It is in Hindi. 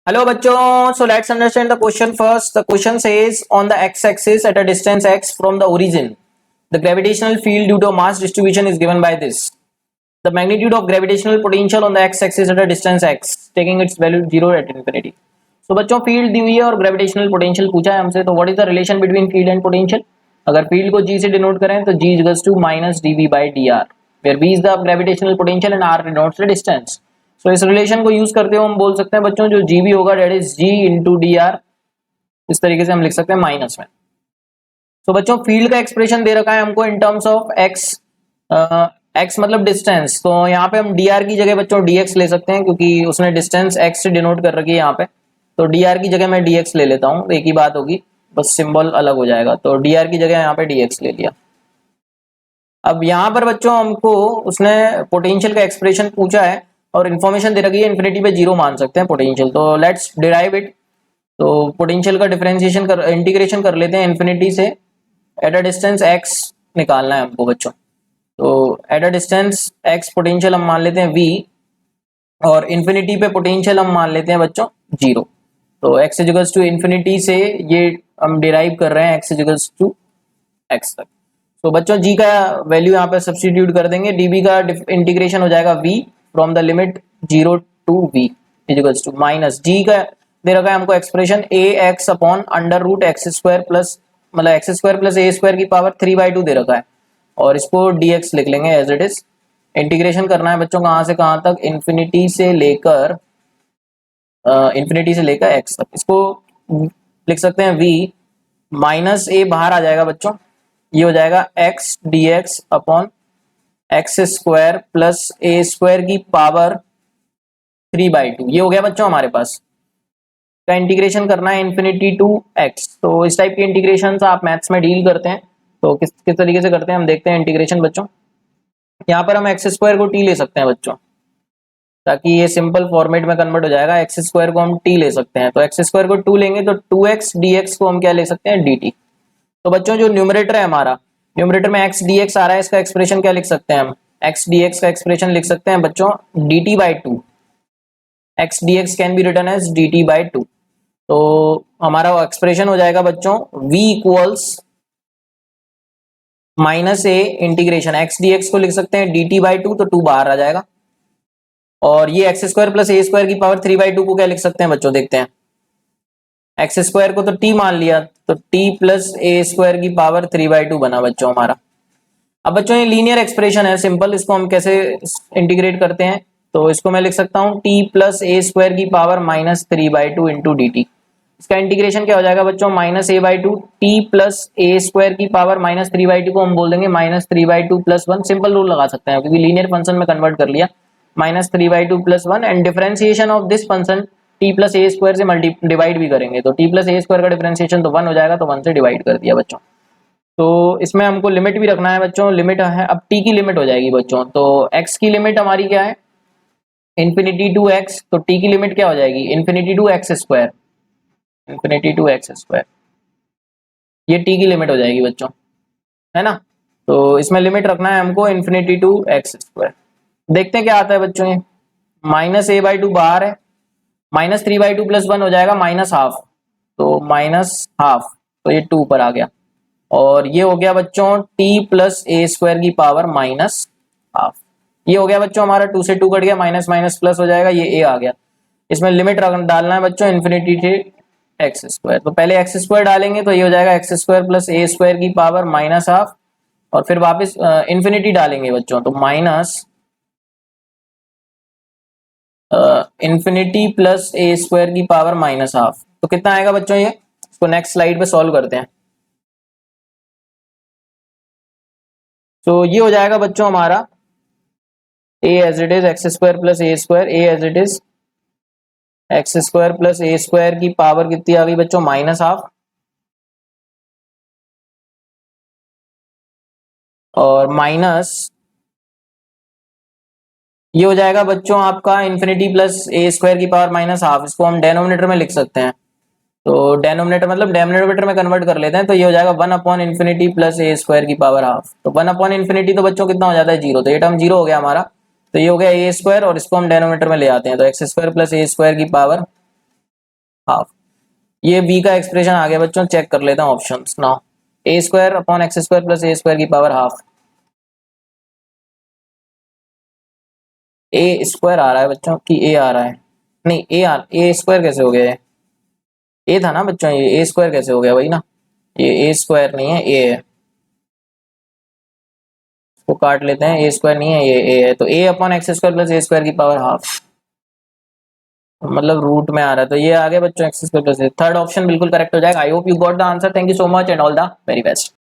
Hello बच्चों, so let's understand the question first. The question says on the x-axis at a distance x from the origin, the gravitational field due to mass distribution is given by this. The magnitude of gravitational potential on the x-axis at a distance x, taking its value 0 at infinity. So बच्चों फील्ड दी हुई है और ग्रेविटेशनल पोटेंशियल पूछा है हमसे, तो what is the relation between field and potential. अगर फील्ड को g से डिनोट करें तो g equals to minus dv by dr, where v is the gravitational potential and r denotes the distance. So इस रिलेशन को यूज करते हुए हम बोल सकते हैं बच्चों जो जी भी होगा that is g into d r, इस तरीके से हम लिख सकते हैं माइनस में। तो बच्चों फील्ड का एक्सप्रेशन दे रखा है हमको in terms of x, x मतलब डिस्टेंस, तो यहाँ पे हम डी आर की जगह बच्चों डी एक्स ले सकते हैं क्योंकि उसने डिस्टेंस एक्स से डिनोट कर रखी है यहाँ पे। तो डी आर की जगह मैं डी एक्स ले लेता हूँ, एक ही बात होगी, बस सिंबल अलग हो जाएगा। तो डी आर की जगह यहाँ पे डी एक्स ले लिया। अब यहाँ पर बच्चों हमको उसने पोटेंशियल का एक्सप्रेशन पूछा है और इन्फॉर्मेशन दे रखी है इन्फिनिटी पे 0 मान सकते हैं पोटेंशियल, तो लेट्स डिराइव इट। तो पोटेंशियल का डिफरेंशिएशन कर इंटीग्रेशन कर लेते हैं इन्फिनिटी से, एट अ डिस्टेंस x निकालना है हमको बच्चों। तो at a distance x potential हम मान लेते हैं v और इन्फिनिटी पे पोटेंशियल हम मान लेते हैं बच्चों 0। तो x इक्वल्स टू इन्फिनिटी से ये हम डिराइव कर रहे हैं x इक्वल्स टू x तक। तो बच्चों g का वैल्यू यहाँ पे सब्स्टिट्यूट कर देंगे, dv का इंटीग्रेशन हो जाएगा v from the limit 0 to v equals to minus g का दे रखा है हमको expression a x upon under root x square plus मतलब x square plus a square की पावर 3/2 दे रखा है और इसको dx लिख लेंगे एज इट इज। इंटीग्रेशन करना है बच्चों कहाँ से कहाँ तक, इन्फिनिटी से लेकर x तक। इसको लिख सकते हैं v माइनस ए बाहर आ जाएगा बच्चों, ये हो जाएगा x dx upon x square plus a square की पावर 3/2, ये हो गया बच्चों हमारे पास। का इंटीग्रेशन करना है इन्फिनिटी टू x। तो इस टाइप के इंटीग्रेशन आप मैथ्स में डील करते हैं, तो किस किस तरीके से करते हैं हम देखते हैं इंटीग्रेशन बच्चों। यहाँ पर हम एक्स स्क्वायर को t ले सकते हैं बच्चों, ताकि ये सिंपल फॉर्मेट में कन्वर्ट हो जाएगा। एक्स स्क्वायर को हम t ले सकते हैं, तो एक्स स्क्वायर को 2 लेंगे तो 2x dx को हम क्या ले सकते हैं dt। तो बच्चों जो न्यूमरेटर है हमारा, न्यूमरेटर में x dx आ रहा है, इसका एक्सप्रेशन क्या लिख सकते हैं हम, x dx का एक्सप्रेशन लिख सकते हैं बच्चों dt/2। x dx can be written as dt/2। तो हमारा एक्सप्रेशन हो जाएगा बच्चों v equals minus a integration x dx को लिख सकते हैं dt/2, तो 2 बाहर आ जाएगा और ये x square plus a square की पावर 3/2 को क्या लिख सकते हैं बच्चों, देखते हैं। एक्स स्क्वायर को तो t मान लिया, तो t प्लस ए स्क्वायर की पावर 3/2 बना बच्चों हमारा। अब बच्चों ये लीनियर एक्सप्रेशन है सिंपल, इसको हम कैसे इंटीग्रेट करते हैं, तो इसको मैं लिख सकता हूँ t प्लस ए स्क्वायर की power minus 3/2 into D T. इसका इंटीग्रेशन क्या हो जाएगा बच्चों, minus a/2 t plus a square की पावर माइनस 3/2 को हम बोल देंगे माइनस 3/2 प्लस 1। सिंपल रूल लगा सकते हैं क्योंकि लीनियर फंक्शन में कन्वर्ट कर लिया, minus 3/2 plus 1 and differentiation of this function t plus a square से डिवाइड भी करेंगे, तो t प्लस ए स्क्वायर का डिफरेंशिएशन तो 1 हो जाएगा, तो 1 से डिवाइड कर दिया बच्चों। तो इसमें हमको लिमिट भी रखना है बच्चों, लिमिट है अब t की लिमिट हो जाएगी बच्चों, तो x की लिमिट हमारी क्या है इन्फिनिटी टू x, तो t की लिमिट क्या हो जाएगी infinity to x square, infinity to x square, ये t की लिमिट हो जाएगी बच्चों, है ना। तो इसमें लिमिट रखना है हमको इन्फिनिटी टू एक्स स्क्वायर। देखते हैं क्या आता है बच्चों, ये माइनस a/2 बाहर है, माइनस 3/2 प्लस 1 हो जाएगा माइनस हाफ, तो माइनस हाफ, तो ये 2 पर आ गया और ये हो गया बच्चों t प्लस ए स्क्वायर की पावर माइनस हाफ। ये हो गया बच्चों हमारा 2 से 2 कट गया, माइनस माइनस प्लस हो जाएगा, ये a आ गया। इसमें लिमिट डालना है बच्चों इन्फिनिटी से एक्स स्क्वायर, तो पहले एक्स स्क्वायर डालेंगे तो ये हो जाएगा x square plus a square की पावर माइनस हाफ और फिर वापस इन्फिनिटी डालेंगे बच्चों, तो minus infinity plus a square की पावर माइनस हाफ, तो कितना आएगा बच्चों ये, इसको नेक्स्ट स्लाइड पे सॉल्व करते हैं। तो ये हो जाएगा बच्चों हमारा a as it is x square plus a square, a as it is x square plus a square की पावर कितनी आ गई बच्चों माइनस हाफ, और माइनस ये हो जाएगा बच्चों आपका इन्फिनिटी प्लस ए स्क्वायर की पावर माइनस हाफ। इसको हम डेनोमिनेटर में लिख सकते हैं, तो डेनोमिनेटर मतलब डेनोमिनेटर में कन्वर्ट कर लेते हैं, तो ये हो जाएगा 1 upon infinity plus a square की पावर हाफ। तो 1 अपॉन इन्फिनिटी तो बच्चों कितना हो जाता है 0, तो ये टर्म 0 हो गया हमारा, तो ये हो गया ए स्क्वायर और इसको हम डेनोमिनेटर में ले आते हैं, तो x square plus a square की पावर हाफ। ये v का एक्सप्रेशन आ गया बच्चों, चेक कर लेते हैं options now. A square upon x square plus a square की पावर हाफ। ए स्क्वायर आ रहा है बच्चों कि ए आ रहा है? नहीं, ए स्क्वायर कैसे हो गया? ए था ना बच्चों, ये ए स्क्वायर कैसे हो गया? वही ना, ये ए स्क्वायर नहीं है, ए है। इसको काट लेते हैं, ए स्क्वायर नहीं है, ये ए है। तो ए upon x square plus a square की पावर हाफ, मतलब रूट में आ रहा है। तो ये आ गया बच्चों x square plus. Third option बिल्कुल करेक्ट हो जाएगा। I hope you got the answer. Thank you so much and all the very best.